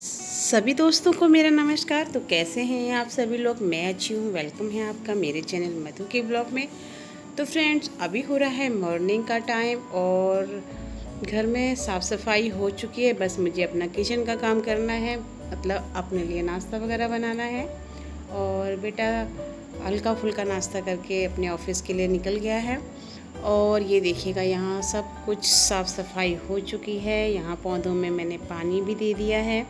सभी दोस्तों को मेरा नमस्कार। तो कैसे हैं आप सभी लोग? मैं अच्छी हूँ। वेलकम है आपका मेरे चैनल मधु के ब्लॉग में। तो फ्रेंड्स, अभी हो रहा है मॉर्निंग का टाइम और घर में साफ़ सफाई हो चुकी है। बस मुझे अपना किचन का काम करना है, मतलब अपने लिए नाश्ता वगैरह बनाना है। और बेटा हल्का फुल्का नाश्ता करके अपने ऑफिस के लिए निकल गया है। और ये देखिएगा, यहाँ सब कुछ साफ़ सफाई हो चुकी है। यहाँ पौधों में मैंने पानी भी दे दिया है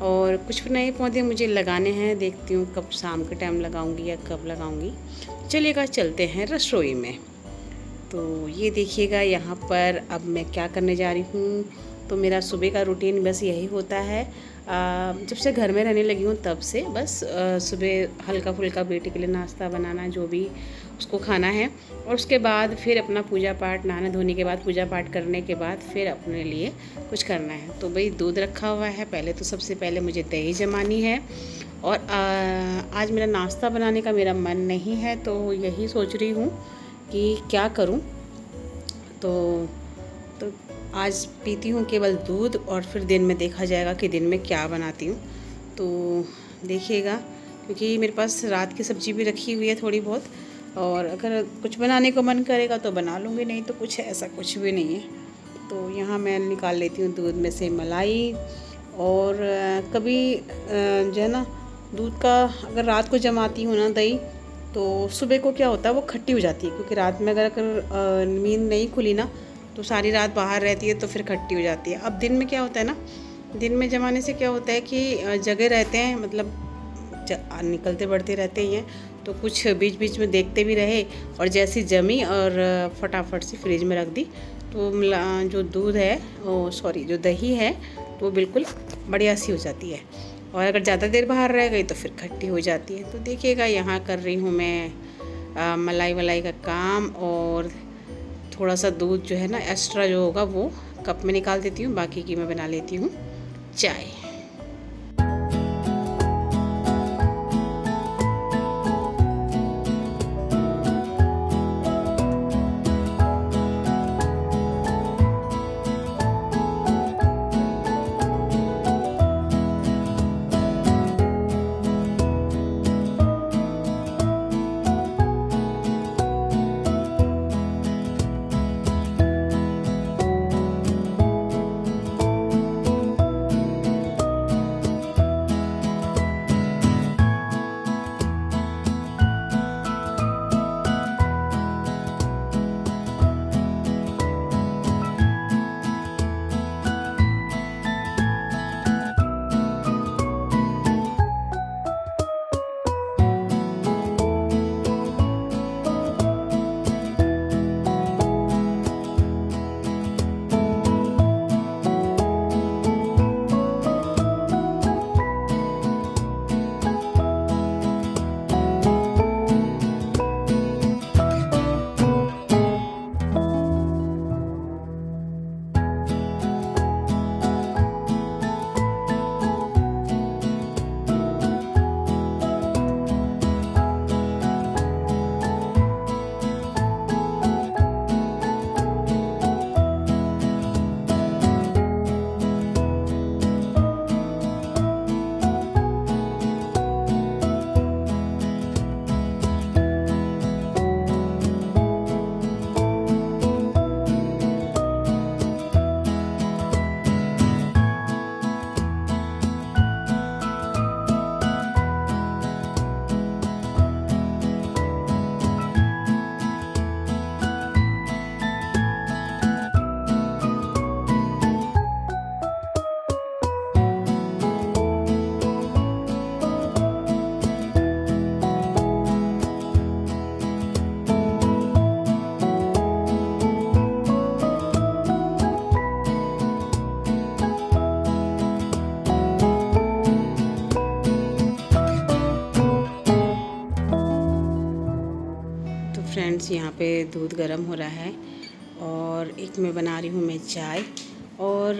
और कुछ नए पौधे मुझे लगाने हैं। देखती हूँ कब शाम के टाइम लगाऊंगी या कब लगाऊंगी। चलिएगा चलते हैं रसोई में। तो ये देखिएगा, यहाँ पर अब मैं क्या करने जा रही हूँ। तो मेरा सुबह का रूटीन बस यही होता है। जब से घर में रहने लगी हूँ तब से बस सुबह हल्का फुल्का बेटे के लिए नाश्ता बनाना, जो भी उसको खाना है। और उसके बाद फिर अपना पूजा पाठ, नहाने धोने के बाद पूजा पाठ करने के बाद फिर अपने लिए कुछ करना है। तो भाई दूध रखा हुआ है। पहले तो सबसे पहले मुझे दही जमानी है। और आज मेरा नाश्ता बनाने का मेरा मन नहीं है, तो यही सोच रही हूँ कि क्या करूं। तो आज पीती हूँ केवल दूध और फिर दिन में देखा जाएगा कि दिन में क्या बनाती हूँ। तो देखिएगा, क्योंकि मेरे पास रात की सब्ज़ी भी रखी हुई है थोड़ी बहुत, और अगर कुछ बनाने को मन करेगा तो बना लूँगी, नहीं तो कुछ ऐसा कुछ भी नहीं है। तो यहाँ मैं निकाल लेती हूँ दूध में से मलाई। और कभी जो है ना, दूध का अगर रात को जमाती हूँ ना दही, तो सुबह को क्या होता है, वो खट्टी हो जाती है। क्योंकि रात में अगर नींद नहीं खुली ना, तो सारी रात बाहर रहती है तो फिर खट्टी हो जाती है। अब दिन में क्या होता है ना, दिन में जमाने से क्या होता है कि जगह रहते हैं, मतलब निकलते बढ़ते रहते ही हैं, तो कुछ बीच बीच में देखते भी रहे। और जैसी जमी और फटाफट से फ्रिज में रख दी, तो जो दूध है, जो दही है, तो वो बिल्कुल बढ़िया सी हो जाती है। और अगर ज़्यादा देर बाहर रह गई तो फिर खट्टी हो जाती है। तो देखिएगा, यहाँ कर रही हूँ मैं मलाई वलाई का काम। और थोड़ा सा दूध जो है ना, एक्स्ट्रा जो होगा वो कप में निकाल देती हूँ, बाकी की मैं बना लेती हूँ चाय। फ्रेंड्स, यहाँ पे दूध गर्म हो रहा है और एक मैं बना रही हूँ मैं चाय। और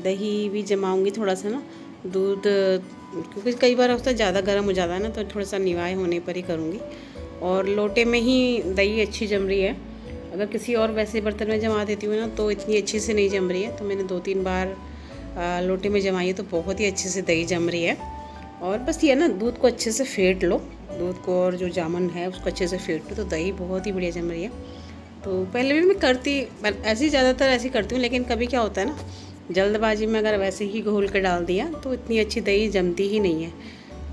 दही भी जमाऊँगी थोड़ा सा ना, दूध, क्योंकि कई बार होता है ज़्यादा गर्म हो जाता है ना, तो थोड़ा सा निवाए होने पर ही करूँगी। और लोटे में ही दही अच्छी जम रही है। अगर किसी और वैसे बर्तन में जमा देती हूँ ना, तो इतनी अच्छी से नहीं जम रही है। तो मैंने 2-3 बार लोटे में जमाइए तो बहुत ही अच्छे से दही जम रही है। और बस ये ना, दूध को अच्छे से फेंट लो, दूध को और जो जामुन है उसको अच्छे से फेंट लो तो दही बहुत ही बढ़िया जम रही है। तो पहले भी मैं करती ऐसी, ज़्यादातर ऐसी करती हूँ, लेकिन कभी क्या होता है ना, जल्दबाजी में अगर वैसे ही घोल के डाल दिया तो इतनी अच्छी दही जमती ही नहीं है।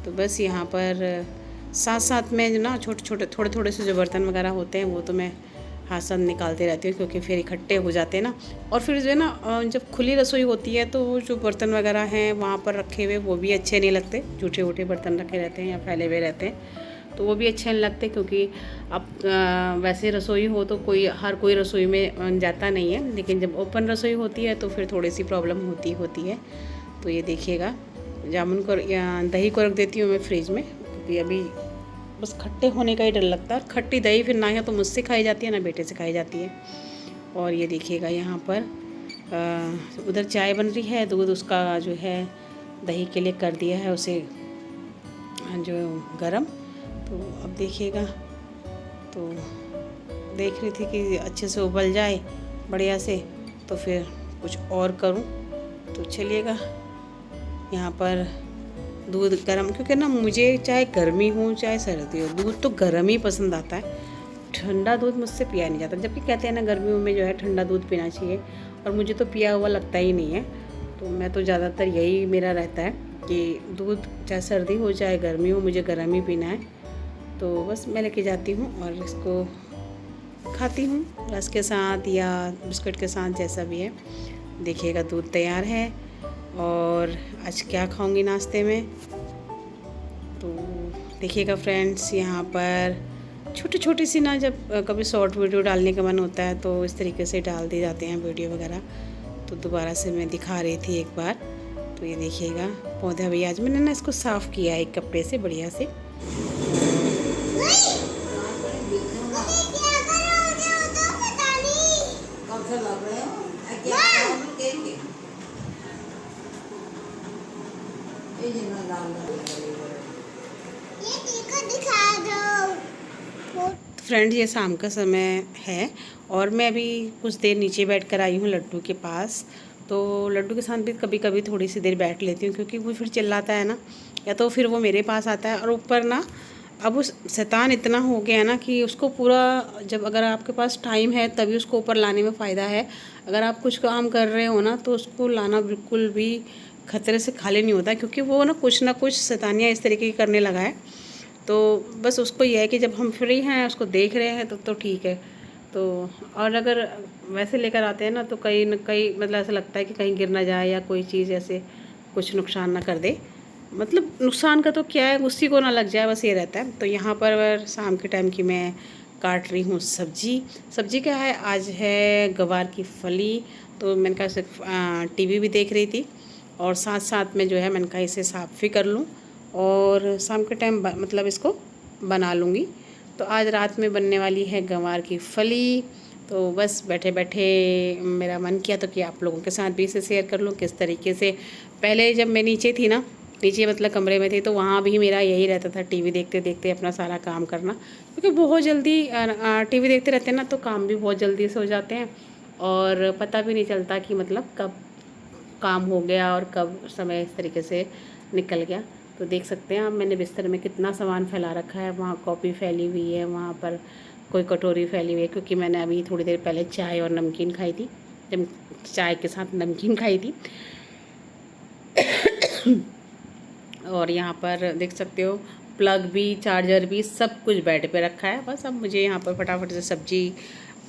तो बस यहाँ पर साथ साथ में जो ना छोटे छोटे थोड़े थोड़े से जो बर्तन वगैरह होते हैं वो तो मैं हाथ साथ निकालते रहती हूँ, क्योंकि फिर इकट्ठे हो जाते हैं ना। और फिर जो है ना, जब खुली रसोई होती है तो वो जो बर्तन वगैरह हैं वहाँ पर रखे हुए वो भी अच्छे नहीं लगते, जूठे वूठे बर्तन रखे रहते हैं या फैले हुए रहते हैं तो वो भी अच्छे नहीं लगते। क्योंकि अब वैसे रसोई हो तो हर कोई रसोई में जाता नहीं है, लेकिन जब ओपन रसोई होती है तो फिर थोड़ी सी प्रॉब्लम होती है। तो ये देखिएगा, जामुन को या दही को रख देती हूँ मैं फ्रिज में, क्योंकि अभी बस खट्टे होने का ही डर लगता है। खट्टी दही फिर ना या तो मुझसे खाई जाती है ना बेटे से खाई जाती है। और ये देखिएगा यहाँ पर उधर चाय बन रही है, दूध उसका जो है दही के लिए कर दिया है उसे जो गरम। तो अब देखिएगा, तो देख रही थी कि अच्छे से उबल जाए बढ़िया से तो फिर कुछ और करूं। तो चलिएगा, यहाँ पर दूध गर्म, क्योंकि ना मुझे चाहे गर्मी हो चाहे सर्दी हो दूध तो गर्म ही पसंद आता है। ठंडा दूध मुझसे पिया नहीं जाता, जबकि कहते हैं ना गर्मियों में जो है ठंडा दूध पीना चाहिए, और मुझे तो पिया हुआ लगता ही नहीं है। तो मैं तो ज़्यादातर यही मेरा रहता है कि दूध चाहे सर्दी हो चाहे गर्मी हो मुझे गर्म ही पीना है। तो बस मैं लेके जाती हूँ और इसको खाती हूँ रस के साथ या बिस्किट के साथ, जैसा भी है। देखिएगा दूध तैयार है। और आज क्या खाऊंगी नाश्ते में, तो देखिएगा फ्रेंड्स, यहाँ पर छोटी छोटी सी ना, जब कभी शॉर्ट वीडियो डालने का मन होता है तो इस तरीके से डाल दिए जाते हैं वीडियो वगैरह। तो दोबारा से मैं दिखा रही थी एक बार। तो ये देखिएगा पौधा भी आज मैंने ना इसको साफ़ किया है एक कपड़े से बढ़िया से। फ्रेंड्स, ये शाम का समय है और मैं अभी कुछ देर नीचे बैठ कर आई हूँ लड्डू के पास। तो लड्डू के साथ भी कभी कभी थोड़ी सी देर बैठ लेती हूँ, क्योंकि वो फिर चिल्लाता है ना, या तो फिर वो मेरे पास आता है। और ऊपर ना अब उस शैतान इतना हो गया है ना कि उसको पूरा, जब अगर आपके पास टाइम है तभी उसको ऊपर लाने में फ़ायदा है। अगर आप कुछ काम कर रहे हो ना तो उसको लाना बिल्कुल भी खतरे से खाली नहीं होता, क्योंकि वो ना कुछ शैतानियाँ इस तरीके की करने लगा है। तो बस उसको यह है कि जब हम फ्री हैं उसको देख रहे हैं तो ठीक है। तो और अगर वैसे लेकर आते हैं ना तो कहीं न कहीं मतलब ऐसा लगता है कि कहीं गिर ना जाए या कोई चीज़ ऐसे कुछ नुकसान ना कर दे। मतलब नुकसान का तो क्या है, उसी को ना लग जाए, बस ये रहता है। तो यहाँ पर शाम के टाइम की मैं काट रही हूँ सब्जी क्या है, आज है गवार की फली। तो मैंने कहा सिर्फ टीवी भी देख रही थी और साथ साथ में जो है मैंने कहा इसे साफ़ भी कर लूँ और शाम के टाइम मतलब इसको बना लूँगी। तो आज रात में बनने वाली है गंवार की फली। तो बस बैठे बैठे मेरा मन किया तो कि आप लोगों के साथ भी इसे शेयर कर लूँ किस तरीके से। पहले जब मैं नीचे थी ना, नीचे मतलब कमरे में थी, तो वहाँ भी मेरा यही रहता था, टीवी देखते देखते अपना सारा काम करना। क्योंकि बहुत जल्दी टीवी देखते रहते हैं ना तो काम भी बहुत जल्दी से हो जाते हैं और पता भी नहीं चलता कि मतलब कब काम हो गया और कब समय इस तरीके से निकल गया। तो देख सकते हैं आप, मैंने बिस्तर में कितना सामान फैला रखा है। वहाँ कॉपी फैली हुई है, वहाँ पर कोई कटोरी फैली हुई है, क्योंकि मैंने अभी थोड़ी देर पहले चाय और नमकीन खाई थी, जब चाय के साथ नमकीन खाई थी। और यहाँ पर देख सकते हो प्लग भी, चार्जर भी, सब कुछ बेड पे रखा है। बस अब मुझे यहाँ पर फटाफट से सब्जी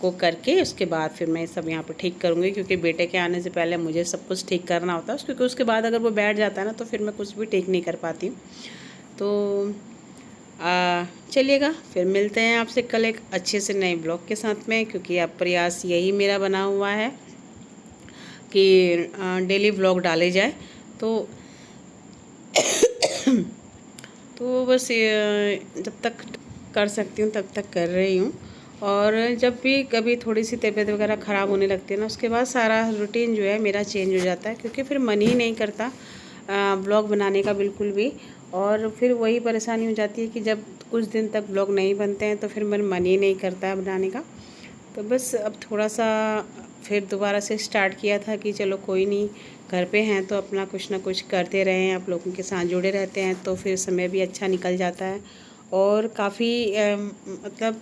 को करके उसके बाद फिर मैं सब यहाँ पर ठीक करूँगी, क्योंकि बेटे के आने से पहले मुझे सब कुछ ठीक करना होता है, क्योंकि उसके बाद अगर वो बैठ जाता है ना तो फिर मैं कुछ भी ठीक नहीं कर पाती हूँ। तो चलिएगा, फिर मिलते हैं आपसे कल एक अच्छे से नए ब्लॉग के साथ में, क्योंकि अब प्रयास यही मेरा बना हुआ है कि डेली ब्लॉग डाले जाए। तो बस जब तक कर सकती हूँ तब तक कर रही हूँ। और जब भी कभी थोड़ी सी तबीयत वगैरह ख़राब होने लगती है ना, उसके बाद सारा रूटीन जो है मेरा चेंज हो जाता है, क्योंकि फिर मन ही नहीं करता ब्लॉग बनाने का बिल्कुल भी। और फिर वही परेशानी हो जाती है कि जब कुछ दिन तक ब्लॉग नहीं बनते हैं तो फिर मन ही नहीं करता है बनाने का। तो बस अब थोड़ा सा फिर दोबारा से स्टार्ट किया था कि चलो कोई नहीं, घर पे हैं तो अपना कुछ ना कुछ करते रहें, आप लोगों के साथ जुड़े रहते हैं तो फिर समय भी अच्छा निकल जाता है। और काफ़ी मतलब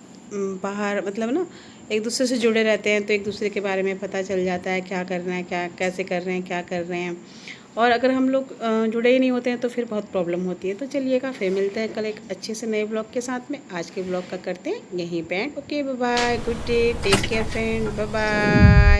बाहर मतलब ना एक दूसरे से जुड़े रहते हैं तो एक दूसरे के बारे में पता चल जाता है, क्या करना है, क्या कैसे कर रहे हैं, क्या कर रहे हैं। और अगर हम लोग जुड़े ही नहीं होते हैं तो फिर बहुत प्रॉब्लम होती है। तो चलिएगा, फिर मिलते हैं कल एक अच्छे से नए ब्लॉग के साथ में। आज के ब्लॉग का करते हैं यहीं पे end. Okay, bye bye, good day, take care friend, bye bye.